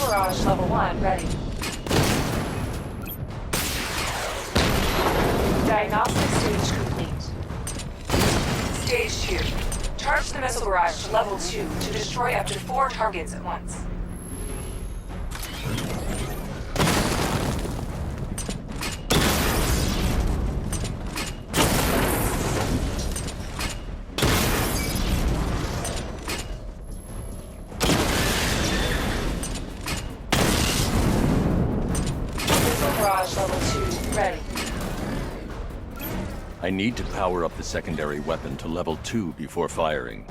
barrage level 1 ready. Diagnostic stage complete. Stage 2. Charge the missile barrage to level 2 to destroy up to 4 targets at once. Missile barrage level 2 ready. I need to power up the secondary weapon to level 2 before firing.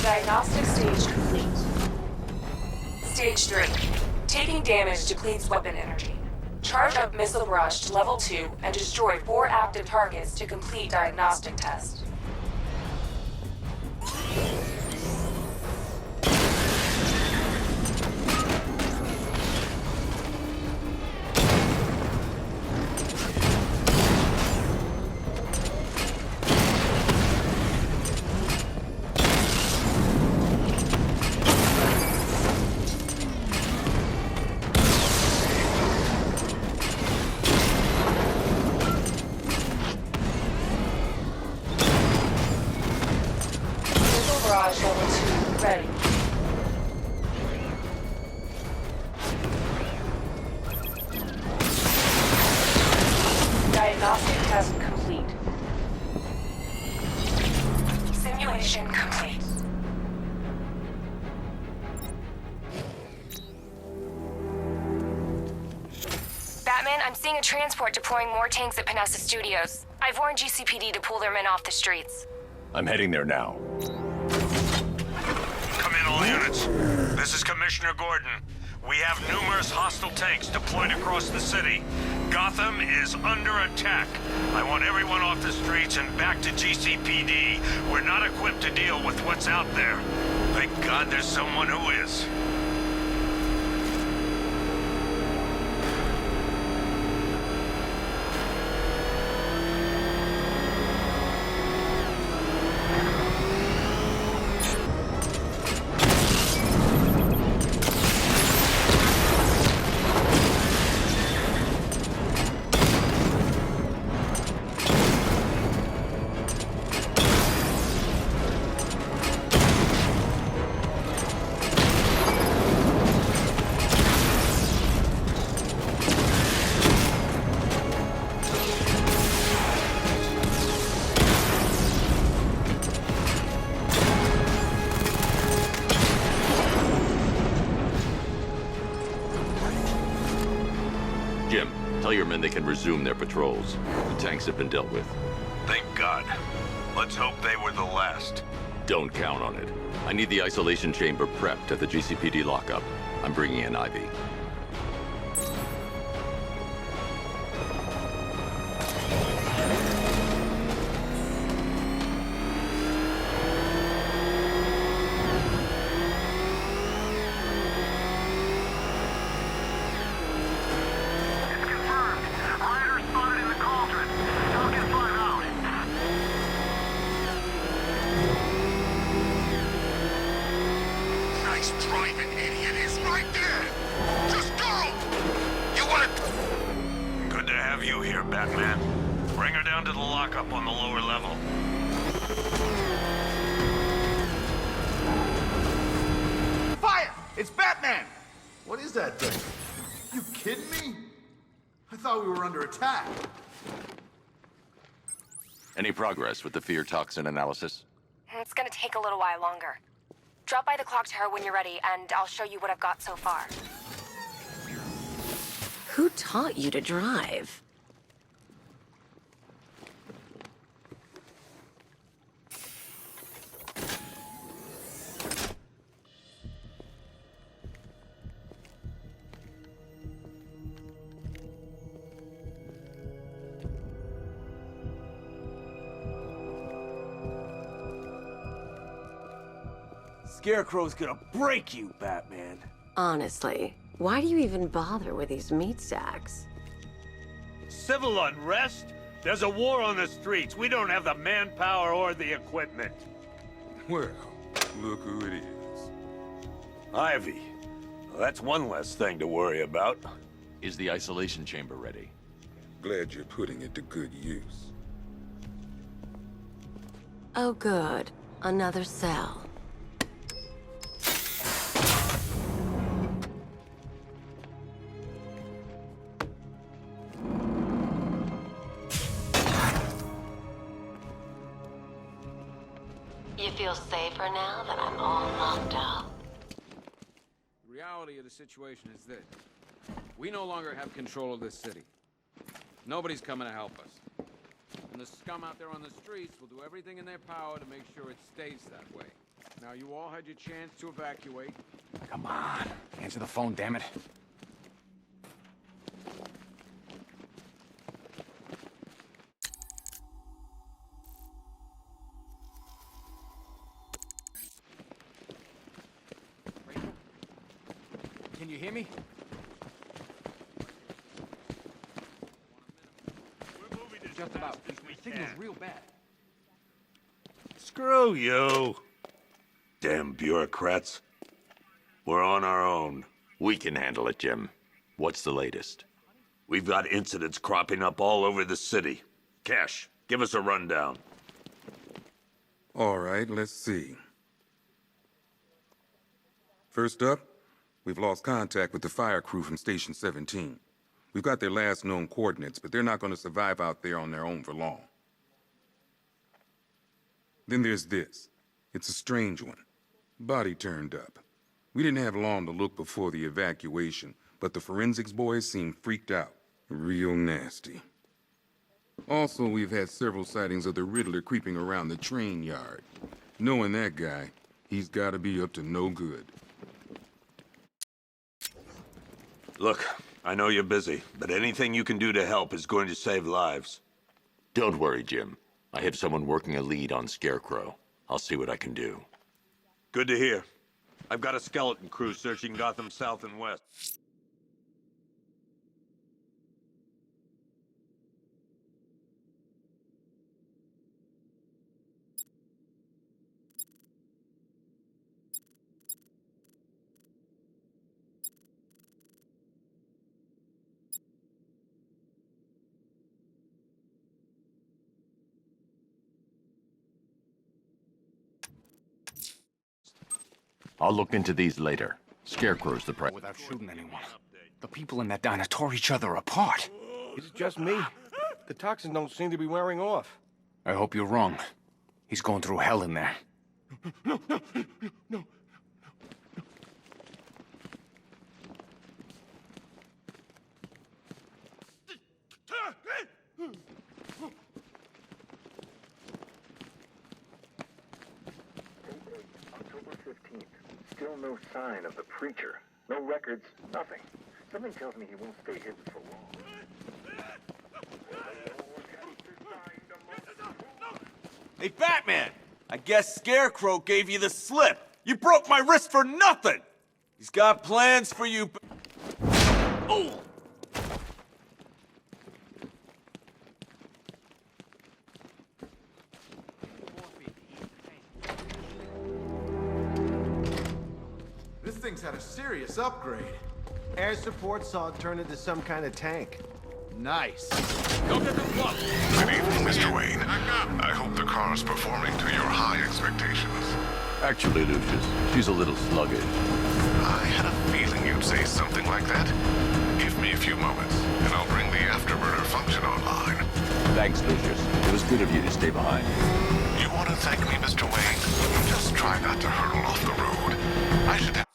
Diagnostic stage complete. Stage 3. Taking damage depletes weapon energy. Charge up missile barrage to level 2 and destroy 4 active targets to complete diagnostic test. Barrage level 2 ready. Diagnostic test complete. Simulation complete. Batman, I'm seeing a transport deploying more tanks at Panessa Studios. I've warned GCPD to pull their men off the streets. I'm heading there now. Come in, all units. This is Commissioner Gordon. We have numerous hostile tanks deployed across the city. Gotham is under attack. I want everyone off the streets and back to GCPD. We're not equipped to deal with what's out there. Thank God there's someone who is. Jim, tell your men they can resume their patrols. The tanks have been dealt with. Thank God. Let's hope they were the last. Don't count on it. I need the isolation chamber prepped at the GCPD lockup. I'm bringing in Ivy. Batman. Bring her down to the lockup on the lower level. Fire! It's Batman! What is that thing? You kidding me? I thought we were under attack. Any progress with the fear toxin analysis? It's gonna take a little while longer. Drop by the clock tower when you're ready, and I'll show you what I've got so far. Who taught you to drive? Scarecrow's gonna break you, Batman. Honestly, why do you even bother with these meat sacks? Civil unrest? There's a war on the streets. We don't have the manpower or the equipment. Well, look who it is. Ivy. Well, that's one less thing to worry about. Is the isolation chamber ready? Glad you're putting it to good use. Oh, good. Another cell. You feel safer now that I'm all locked up? The reality of the situation is this. We no longer have control of this city. Nobody's coming to help us. And the scum out there on the streets will do everything in their power to make sure it stays that way. Now, you all had your chance to evacuate. Come on. Answer the phone, damn it. Rachel? Can you hear me? Just about. The signal's real bad. Screw you. Damn bureaucrats. We're on our own. We can handle it, Jim. What's the latest? We've got incidents cropping up all over the city. Cash, give us a rundown. All right, let's see. First up, we've lost contact with the fire crew from Station 17. We've got their last known coordinates, but they're not going to survive out there on their own for long. Then there's this. It's a strange one. Body turned up. We didn't have long to look before the evacuation, but the forensics boys seemed freaked out. Real nasty. Also, we've had several sightings of the Riddler creeping around the train yard. Knowing that guy, he's got to be up to no good. Look, I know you're busy, but anything you can do to help is going to save lives. Don't worry, Jim. I have someone working a lead on Scarecrow. I'll see what I can do. Good to hear. I've got a skeleton crew searching Gotham South and West. I'll look into these later. Scarecrow's the price. Without shooting anyone. The people in that diner tore each other apart. Is it just me? The toxins don't seem to be wearing off. I hope you're wrong. He's going through hell in there. No. October 15th. Still no sign of the preacher. No records, nothing. Something tells me he won't stay hidden for long. Hey, Batman! I guess Scarecrow gave you the slip. You broke my wrist for nothing! He's got plans for you. Oh! This thing's had a serious upgrade. Air support saw it turn into some kind of tank. Nice. Don't get them close. Good evening, Mr. Wayne. I hope the car's performing to your high expectations. Actually, Lucius, she's a little sluggish. I had a feeling you'd say something like that. Give me a few moments, and I'll bring the afterburner function online. Thanks, Lucius. It was good of you to stay behind. You want to thank me, Mr. Wayne? Just try not to hurtle off the road. I should have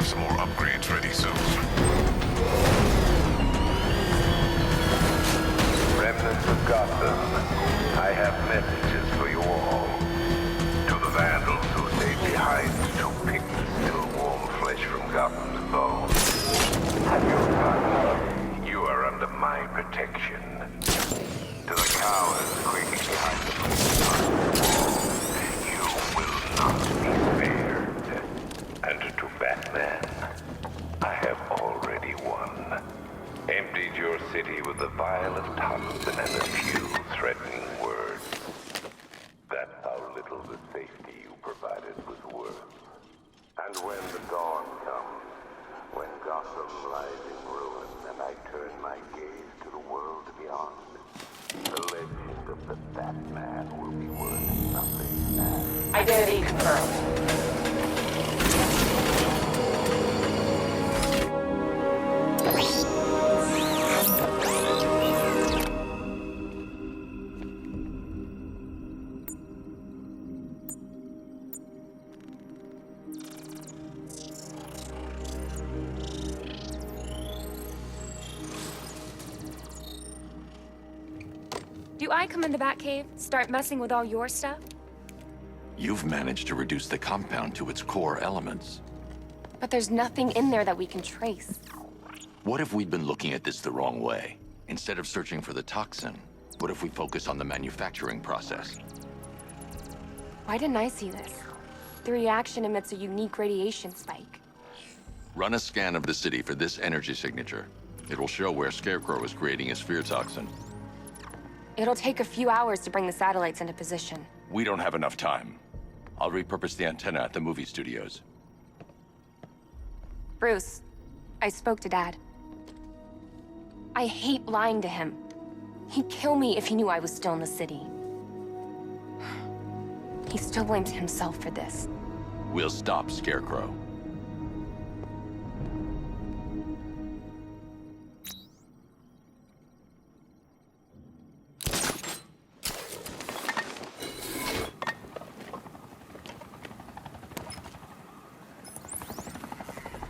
some more upgrades ready soon. Remnants of Gotham, I have messages for you all. To the vandals who stayed behind to pick the still warm flesh from Gotham's bones. Have your fun. You are under my protection. To the cowards quaking behind the wall, you will not be spared. And to Batman, I have already won. Emptied your city with the vial of toxin and a few threatening words. That's how little the safety you provided was And when the dawn comes, when Gotham lies in ruin, and I turn my gaze to the world beyond, the legend of the Batman will be worth nothing. Identity confirmed. Do I come in the Batcave, start messing with all your stuff? You've managed to reduce the compound to its core elements. But there's nothing in there that we can trace. What if we'd been looking at this the wrong way? Instead of searching for the toxin, what if we focus on the manufacturing process? Why didn't I see this? The reaction emits a unique radiation spike. Run a scan of the city for this energy signature. It will show where Scarecrow is creating his fear toxin. It'll take a few hours to bring the satellites into position. We don't have enough time. I'll repurpose the antenna at the movie studios. Bruce, I spoke to Dad. I hate lying to him. He'd kill me if he knew I was still in the city. He still blames himself for this. We'll stop Scarecrow.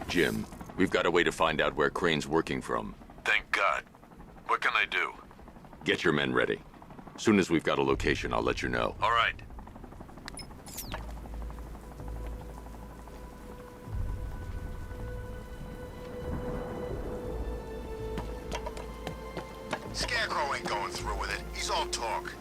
Jim, we've got a way to find out where Crane's working from. Thank God. What can I do? Get your men ready. Soon as we've got a location, I'll let you know. All right. Scarecrow ain't going through with it. He's all talk.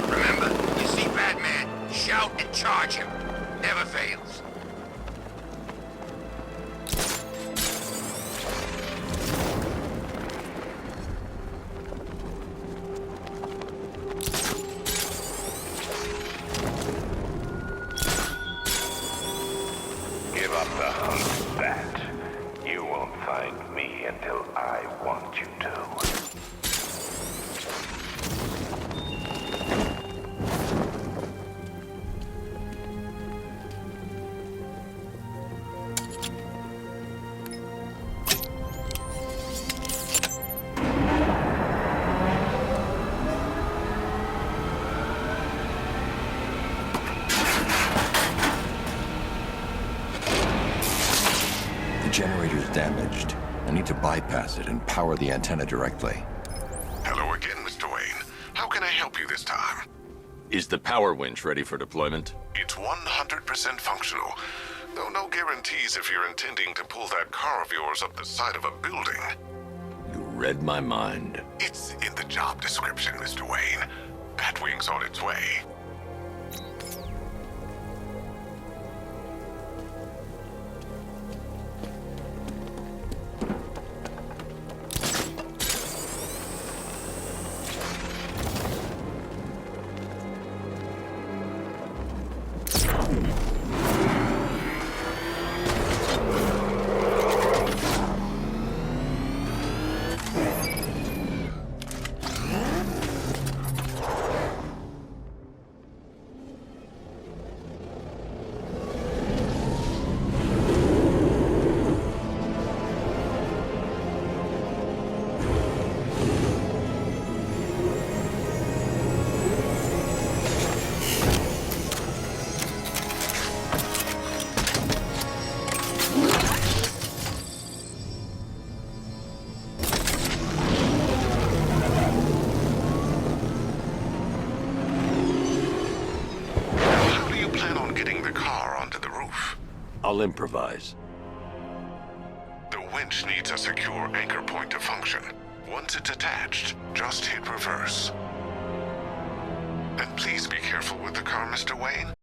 Remember, you see Batman, shout and charge him. Never fails. Give up the hunt, Bat. You won't find me until I want you to. The generator's damaged. I need to bypass it and power the antenna directly. Hello again, Mr. Wayne. How can I help you this time? Is the power winch ready for deployment? It's 100% functional. Though no guarantees if you're intending to pull that car of yours up the side of a building. You read my mind. It's in the job description, Mr. Wayne. Batwing's on its way. I'll improvise. The winch needs a secure anchor point to function. Once it's attached, just hit reverse. And please be careful with the car, Mr. Wayne.